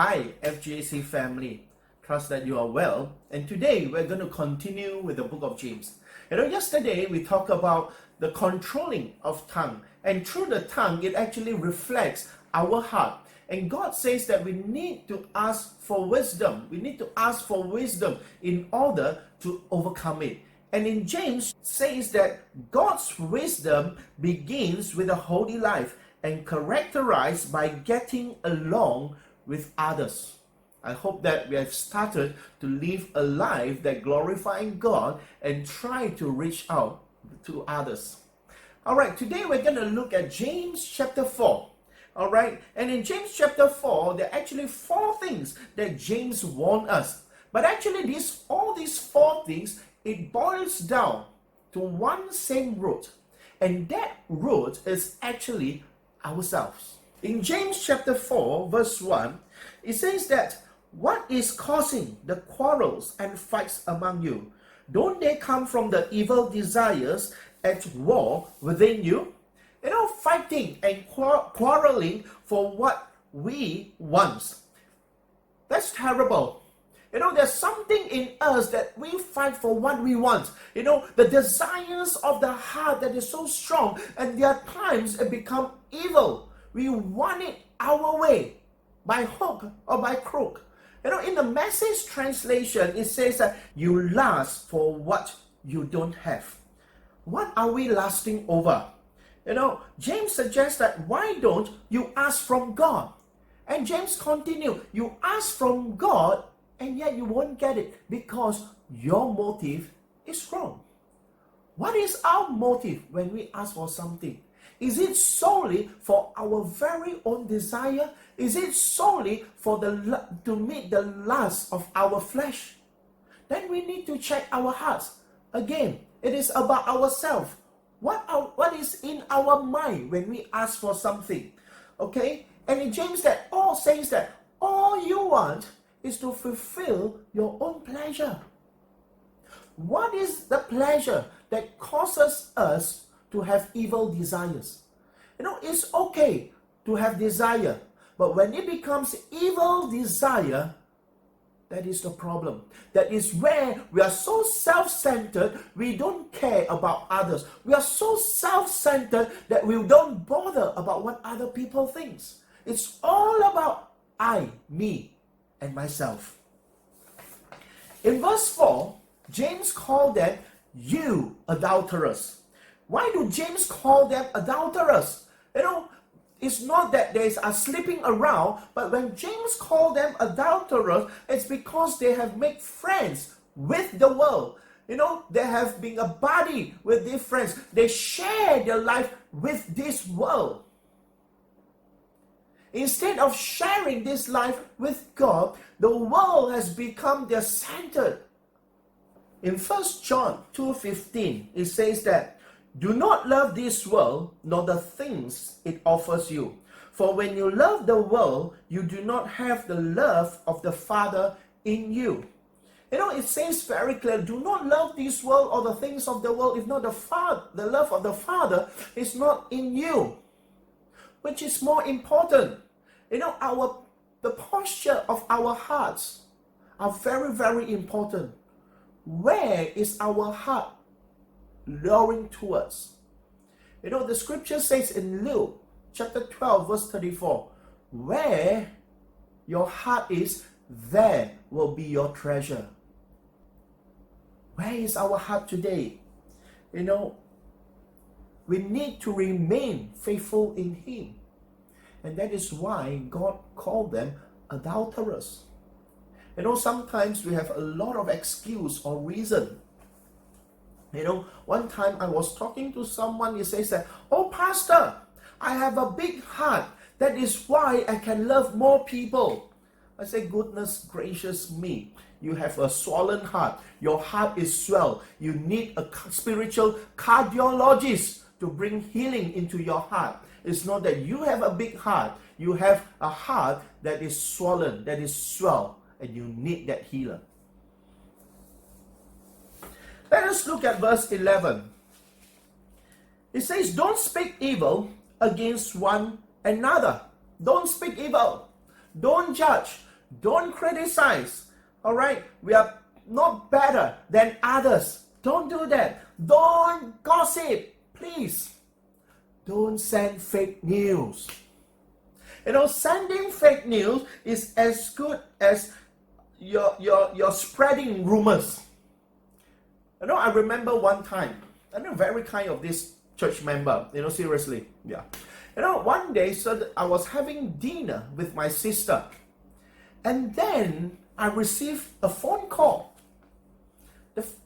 Hi, FGAC family. Trust that you are well. And today we're going to continue with the book of James. Yesterday we talked about the controlling of tongue. And through the tongue, it actually reflects our heart. And God says that we need to ask for wisdom. We need to ask for wisdom in order to overcome it. And in James says that God's wisdom begins with a holy life and characterized by getting along with others. I hope that we have started to live a life that glorifying God and try to reach out to others. All right, today we're going to look at James chapter 4. All right, and in James chapter 4, there are actually 4 things that James warned us. But actually, all these 4 things, it boils down to one same root. And that root is actually ourselves. In James chapter 4, verse 1, it says that, "What is causing the quarrels and fights among you? Don't they come from the evil desires at war within you?" Fighting and quarreling for what we want. That's terrible. There's something in us that we fight for what we want. The desires of the heart that is so strong, and there are times it becomes evil. We want it our way, by hook or by crook. In the Message translation, it says that you lust for what you don't have. What are we lusting over? James suggests that why don't you ask from God? And James continues, you ask from God and yet you won't get it because your motive is wrong. What is our motive when we ask for something? Is it solely for our very own desire? Is it solely for to meet the lust of our flesh? Then we need to check our hearts. Again, it is about ourselves. What is in our mind when we ask for something? Okay? And in James says that all you want is to fulfill your own pleasure. What is the pleasure that causes us to have evil desires? It's okay to have desire, but when it becomes evil desire, that is the problem. That is where we are so self-centered, we don't care about others. We are so self-centered that we don't bother about what other people think. It's all about I, me, and myself. In verse 4, James called them you adulterers. Why do James call them adulterers? It's not that they are sleeping around, but when James called them adulterers, it's because they have made friends with the world. They have been a buddy with their friends. They share their life with this world. Instead of sharing this life with God, the world has become their center. In 1 John 2:15, it says that, "Do not love this world, nor the things it offers you. For when you love the world, you do not have the love of the Father in you." It says very clearly, do not love this world or the things of the world, if not the love of the Father is not in you. Which is more important? The posture of our hearts are very, very important. Where is our heart luring towards? The scripture says in Luke chapter 12 verse 34, where your heart is, there will be your treasure. Where is our heart today? We need to remain faithful in Him. And that is why God called them adulterers. Sometimes we have a lot of excuse or reason. One time I was talking to someone, he says that, "Oh, Pastor, I have a big heart. That is why I can love more people." I say, goodness gracious me. You have a swollen heart. Your heart is swelled. You need a spiritual cardiologist to bring healing into your heart. It's not that you have a big heart. You have a heart that is swollen, that is swelled, and you need that healer. Let us look at verse 11. It says, "Don't speak evil against one another." Don't speak evil. Don't judge. Don't criticize. All right? We are not better than others. Don't do that. Don't gossip. Please. Don't send fake news. Sending fake news is as good as you're spreading rumors. I remember one time, very kind of this church member, seriously. Yeah. One day, so I was having dinner with my sister. And then I received a phone call.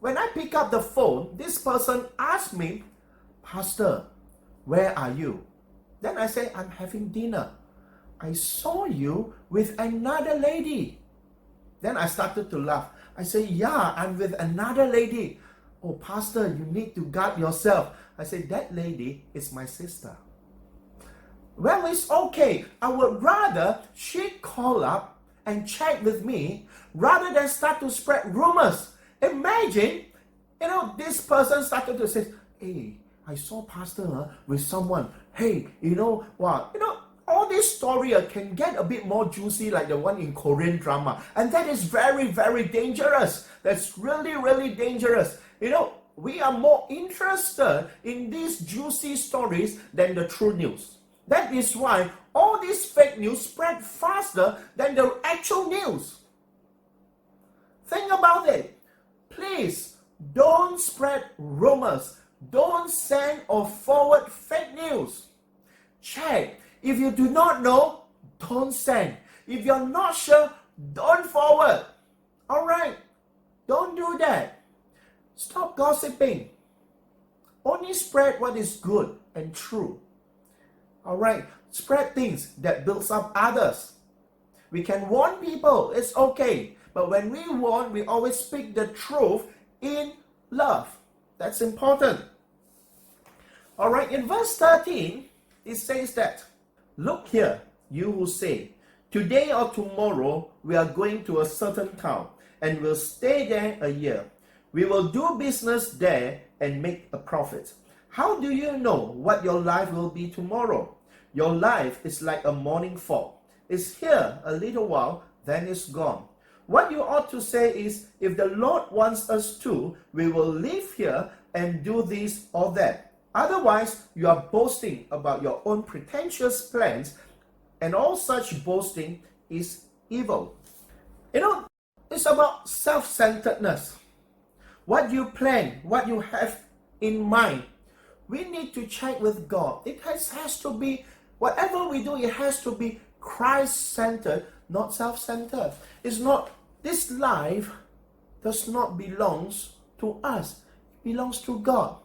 When I pick up the phone, this person asked me, Pastor, where are you? Then I say, I'm having dinner. I saw you with another lady. Then I started to laugh. I say, yeah, I'm with another lady. Oh, Pastor, you need to guard yourself. I say, that lady is my sister. Well, it's okay. I would rather she call up and check with me rather than start to spread rumors. Imagine, this person started to say, hey, I saw Pastor with someone. Hey, wow, all this story can get a bit more juicy like the one in Korean drama. And that is very, very dangerous. That's really, really dangerous. We are more interested in these juicy stories than the true news. That is why all these fake news spread faster than the actual news. Think about it. Please, don't spread rumors. Don't send or forward fake news. Check. If you do not know, don't send. If you're not sure, don't forward. All right? Don't do that. Stop gossiping. Only spread what is good and true. All right? Spread things that builds up others. We can warn people. It's okay. But when we warn, we always speak the truth in love. That's important. All right? In verse 13, it says that, look here, you who say, today or tomorrow we are going to a certain town and will stay there a year. We will do business there and make a profit. How do you know what your life will be tomorrow? Your life is like a morning fog. It's here a little while, then it's gone. What you ought to say is, if the Lord wants us to, we will live here and do this or that. Otherwise, you are boasting about your own pretentious plans, and all such boasting is evil. It's about self-centeredness. What you plan, what you have in mind, we need to check with God. It has to be, whatever we do, it has to be Christ-centered, not self-centered. It's not, this life does not belong to us. It belongs to God.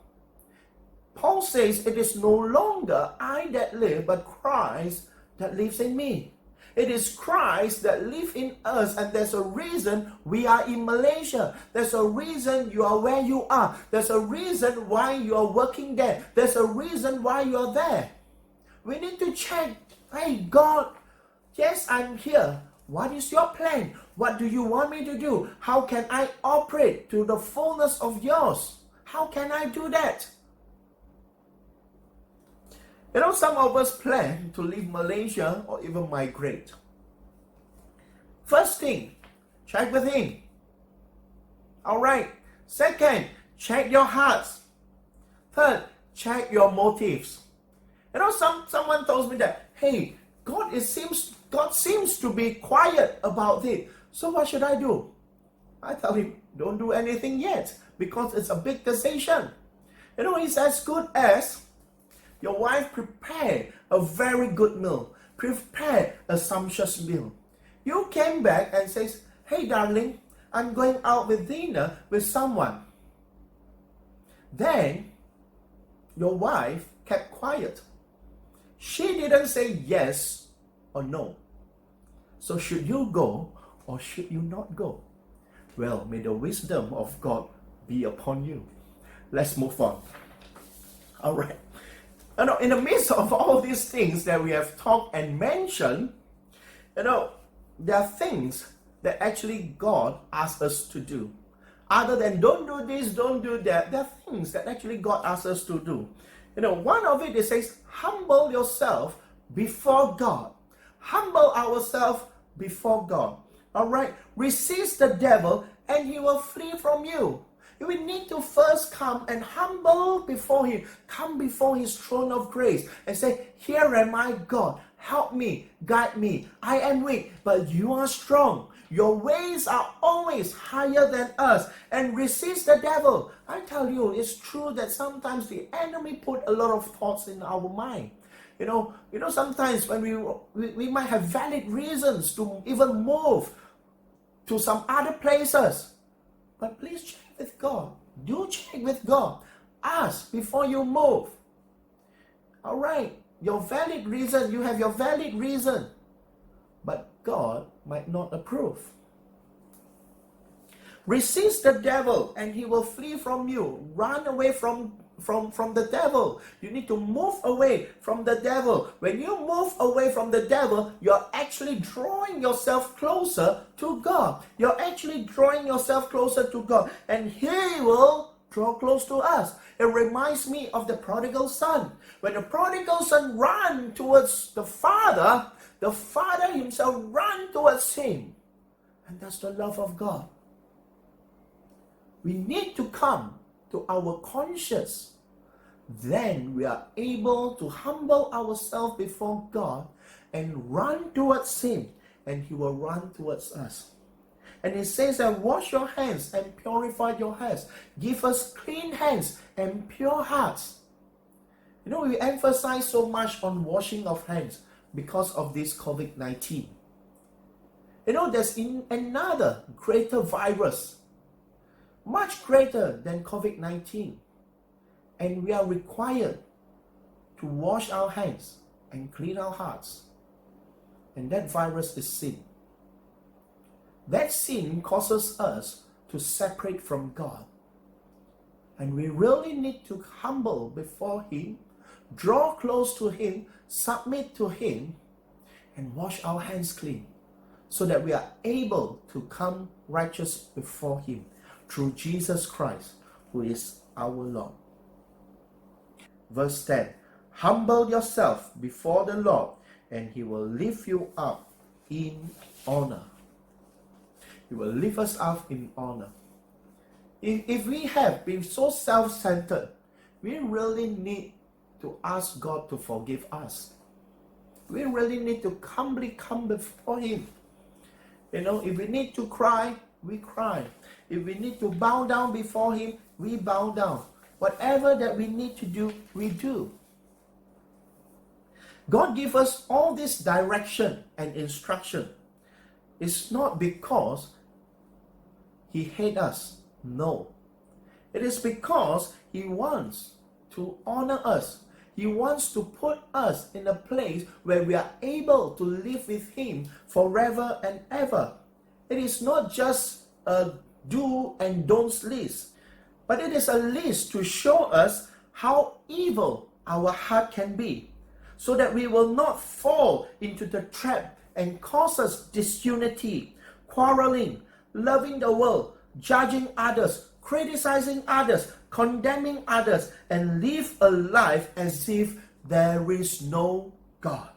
Paul says, it is no longer I that live, but Christ that lives in me. It is Christ that lives in us, and there's a reason we are in Malaysia. There's a reason you are where you are. There's a reason why you are working there. There's a reason why you are there. We need to check, hey God, yes, I'm here. What is your plan? What do you want me to do? How can I operate to the fullness of yours? How can I do that? Some of us plan to leave Malaysia or even migrate. First thing, check with him. All right. Second, check your hearts. Third, check your motives. Someone tells me that, hey, God seems to be quiet about it. So what should I do? I tell him, don't do anything yet, because it's a big decision. It's as good as your wife prepare a very good meal, prepare a sumptuous meal. You came back and says, hey darling, I'm going out with dinner with someone. Then your wife kept quiet. She didn't say yes or no. So should you go or should you not go? Well, may the wisdom of God be upon you. Let's move on. All right. In the midst of all these things that we have talked and mentioned, there are things that actually God asks us to do. Other than don't do this, don't do that, there are things that actually God asks us to do. One of it says, humble yourself before God. Humble ourselves before God. All right, resist the devil and he will flee from you. We need to first come and humble before him, come before his throne of grace and say, here am I, God, help me, guide me. I am weak, but you are strong. Your ways are always higher than us, and resist the devil. I tell you, it's true that sometimes the enemy put a lot of thoughts in our mind. You know, sometimes when we might have valid reasons to even move to some other places. But please check with God. Do check with God. Ask before you move. All right, your valid reason, you have your valid reason. But God might not approve. Resist the devil and he will flee from you. Run away from the devil. You need to move away from the devil. When you move away from the devil, you're actually drawing yourself closer to God. You're actually drawing yourself closer to God, and he will draw close to us. It reminds me of the prodigal son. When the prodigal son ran towards the father himself ran towards him. And that's the love of God. We need to come to our conscience. Then we are able to humble ourselves before God and run towards him, and he will run towards us. And it says that wash your hands and purify your hands. Give us clean hands and pure hearts. You know, we emphasize so much on washing of hands because of this COVID-19. You know, there's another greater virus, much greater than COVID-19. And we are required to wash our hands and clean our hearts. And that virus is sin. That sin causes us to separate from God. And we really need to humble before him, draw close to him, submit to him, and wash our hands clean, so that we are able to come righteous before him through Jesus Christ, who is our Lord. Verse 10, humble yourself before the Lord, and he will lift you up in honor. He will lift us up in honor. If we have been so self-centered, we really need to ask God to forgive us. We really need to humbly come before him. You know, if we need to cry, we cry. If we need to bow down before him, we bow down. Whatever that we need to do, we do. God gives us all this direction and instruction. It's not because he hates us. No. It is because he wants to honor us. He wants to put us in a place where we are able to live with him forever and ever. It is not just a do and don'ts list, but it is a list to show us how evil our heart can be, so that we will not fall into the trap and cause us disunity, quarreling, loving the world, judging others, criticizing others, condemning others, and live a life as if there is no God.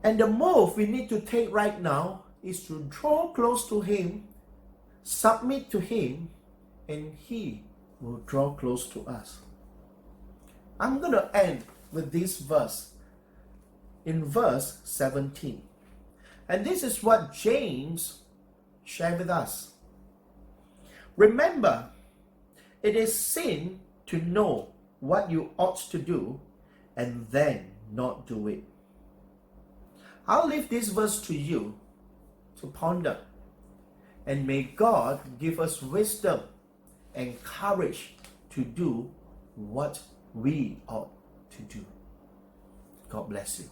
And the move we need to take right now is to draw close to him, submit to him, and he will draw close to us. I'm going to end with this verse, in verse 17. And this is what James shared with us. Remember, it is sin to know what you ought to do and then not do it. I'll leave this verse to you to ponder. And may God give us wisdom and courage to do what we ought to do. God bless you.